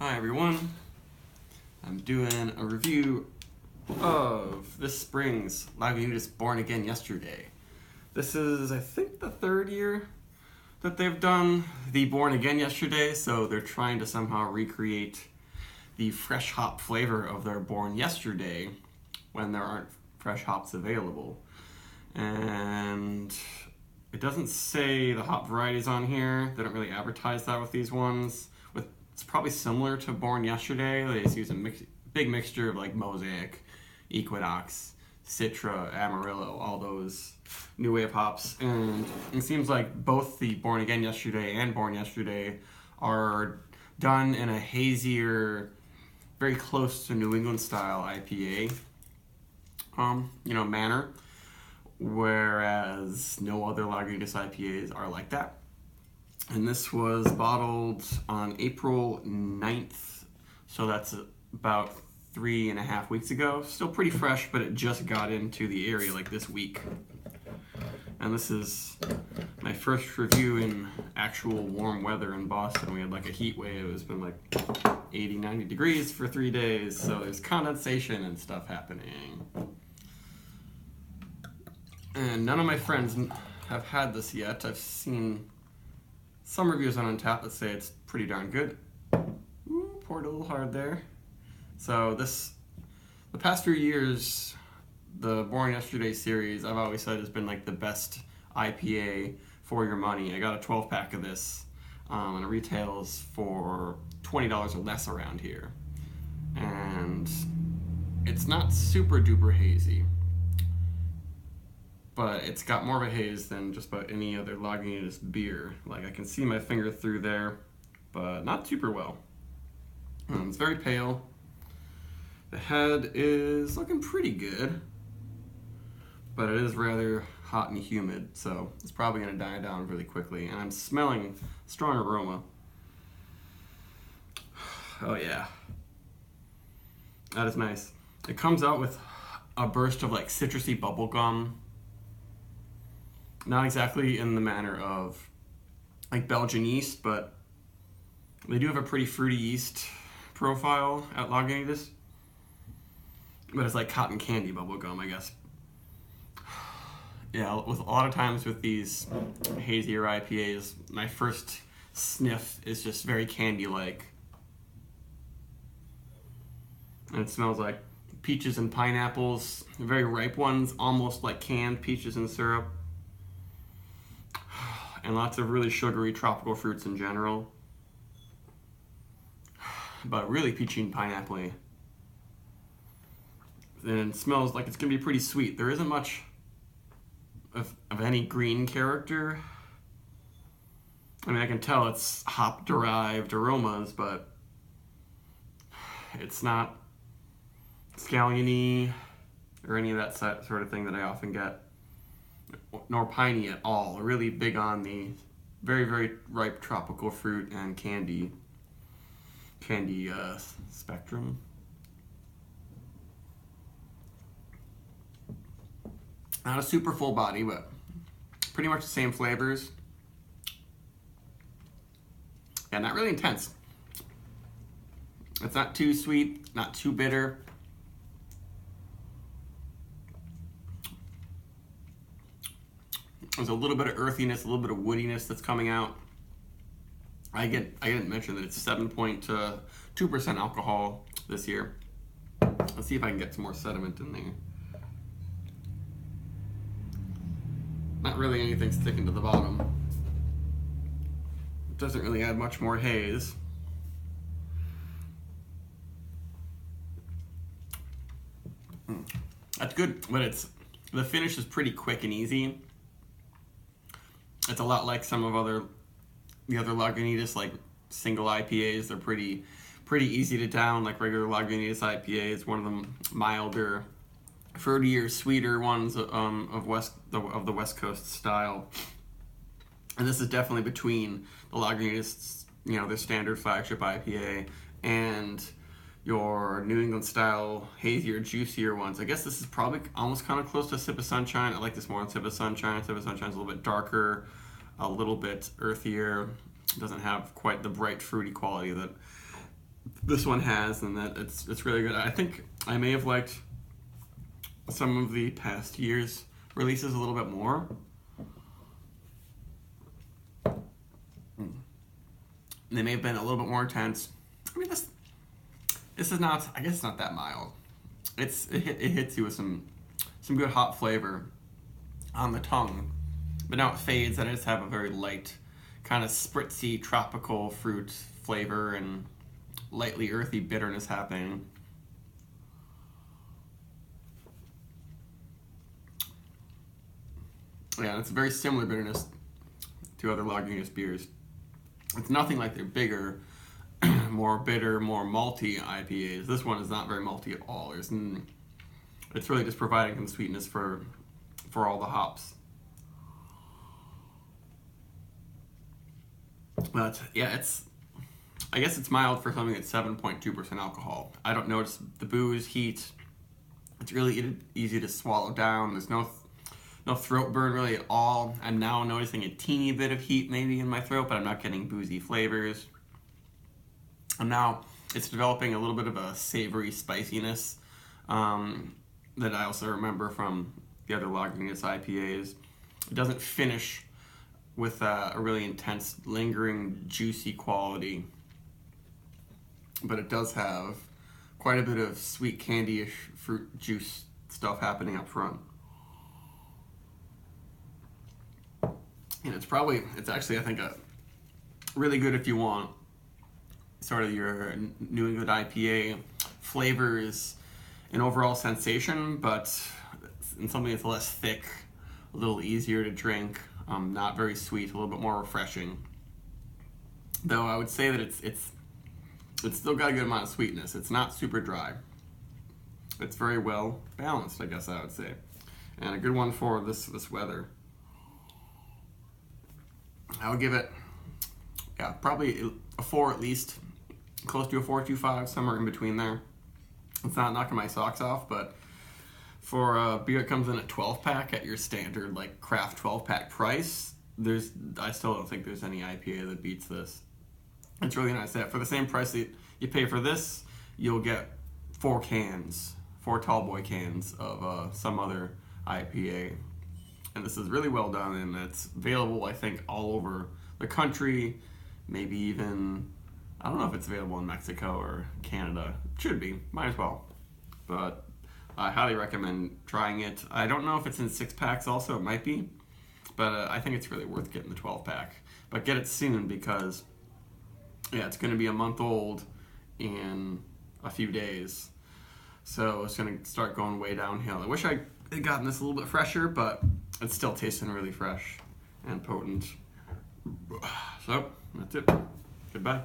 Hi everyone, I'm doing a review of this spring's Lagunitas Born Again Yesterday. This is, I think, the third year that they've done the Born Again Yesterday, so they're trying to somehow recreate the fresh hop flavor of their Born Yesterday when there aren't fresh hops available. And it doesn't say the hop varieties on here. They don't really advertise that with these ones. It's probably similar to Born Yesterday. They just use a big mixture of like Mosaic, Equinox, Citra, Amarillo, all those new wave hops. And it seems like both the Born Again Yesterday and Born Yesterday are done in a hazier, very close to New England style IPA manner, whereas no other Lagunitas IPAs are like that. And this was bottled on April 9th, so that's about 3.5 weeks ago. Still pretty fresh, but it just got into the area like this week. And this is my first review in actual warm weather in Boston. We had like a heat wave. It's been like 80, 90 degrees for 3 days, so there's condensation and stuff happening. And none of my friends have had this yet. I've seen some reviews on Untappd that say it's pretty darn good. Ooh, poured a little hard there. So the past few years, the Born Yesterday series, I've always said has been like the best IPA for your money. I got a 12-pack of this, and it retails for $20 or less around here. And it's not super duper hazy, but it's got more of a haze than just about any other Lagunitas beer. Like, I can see my finger through there, but not super well. It's very pale. The head is looking pretty good, but it is rather hot and humid, so it's probably going to die down really quickly. And I'm smelling strong aroma. Oh yeah, that is nice. It comes out with a burst of like citrusy bubble gum. Not exactly in the manner of like Belgian yeast, but they do have a pretty fruity yeast profile at Lagunitas. But it's like cotton candy bubblegum, I guess. Yeah, with a lot of times with these hazier IPAs, my first sniff is just very candy-like. And it smells like peaches and pineapples, very ripe ones, almost like canned peaches and syrup. And lots of really sugary tropical fruits in general. But really peachy and pineapple-y. And it smells like it's going to be pretty sweet. There isn't much of any green character. I mean, I can tell it's hop-derived aromas, but it's not scallion-y or any of that sort of thing that I often get. Nor piney at all. Really big on the very, very ripe tropical fruit and candy spectrum. Not a super full body, but pretty much the same flavors. And not really intense. It's not too sweet, not too bitter. There's a little bit of earthiness, a little bit of woodiness that's coming out. I didn't mention that it's 7.2% alcohol this year. Let's see if I can get some more sediment in there. Not really anything sticking to the bottom. It doesn't really add much more haze. That's good, but the finish is pretty quick and easy. It's a lot like some of the other Lagunitas, like single IPAs. They're pretty easy to down, like regular Lagunitas IPAs. One of them milder, fruitier, sweeter ones of the West Coast style. And this is definitely between the Lagunitas, their standard flagship IPA, and your New England style, hazier, juicier ones. I guess this is probably almost kind of close to Sip of Sunshine. I like this more than Sip of Sunshine. Sip of Sunshine's a little bit darker, a little bit earthier. It doesn't have quite the bright fruity quality that this one has, and that it's really good. I think I may have liked some of the past years' releases a little bit more. They may have been a little bit more intense. I mean, this is not. I guess it's not that mild. It hits you with some good hot flavor on the tongue, but now it fades, and I just have a very light, kind of spritzy tropical fruit flavor and lightly earthy bitterness happening. Yeah, it's a very similar bitterness to other Lagunitas beers. It's nothing like their bigger, more bitter, more malty IPAs. This one is not very malty at all. It's really just providing some sweetness for all the hops. But yeah, I guess it's mild for something that's 7.2% alcohol. I don't notice the booze, heat. It's really easy to swallow down. There's no throat burn really at all. I'm now noticing a teeny bit of heat maybe in my throat, but I'm not getting boozy flavors. And now it's developing a little bit of a savory spiciness that I also remember from the other Lagunitas IPAs. It doesn't finish with a really intense, lingering, juicy quality, but it does have quite a bit of sweet candy-ish fruit juice stuff happening up front. And it's actually, I think, really good if you want sort of your New England IPA flavors and overall sensation, but in something that's less thick, a little easier to drink, not very sweet, a little bit more refreshing. Though I would say that it's still got a good amount of sweetness. It's not super dry. It's very well balanced, I guess I would say, and a good one for this weather. I would give it, probably a 4 at least, close to a 4.25, somewhere in between there. It's not knocking my socks off, but for a beer that comes in a 12-pack at your standard like craft 12-pack price, I still don't think there's any IPA that beats this. It's really nice that for the same price that you pay for this, you'll get 4 tall boy cans of some other IPA. And this is really well done, and it's available, I think, all over the country. Maybe even, I don't know if it's available in Mexico or Canada. It should be, might as well. But I highly recommend trying it. I don't know if it's in 6-packs also, it might be. But I think it's really worth getting the 12-pack. But get it soon because, it's going to be a month old in a few days. So it's going to start going way downhill. I wish I had gotten this a little bit fresher, but it's still tasting really fresh and potent. So, that's it. Goodbye.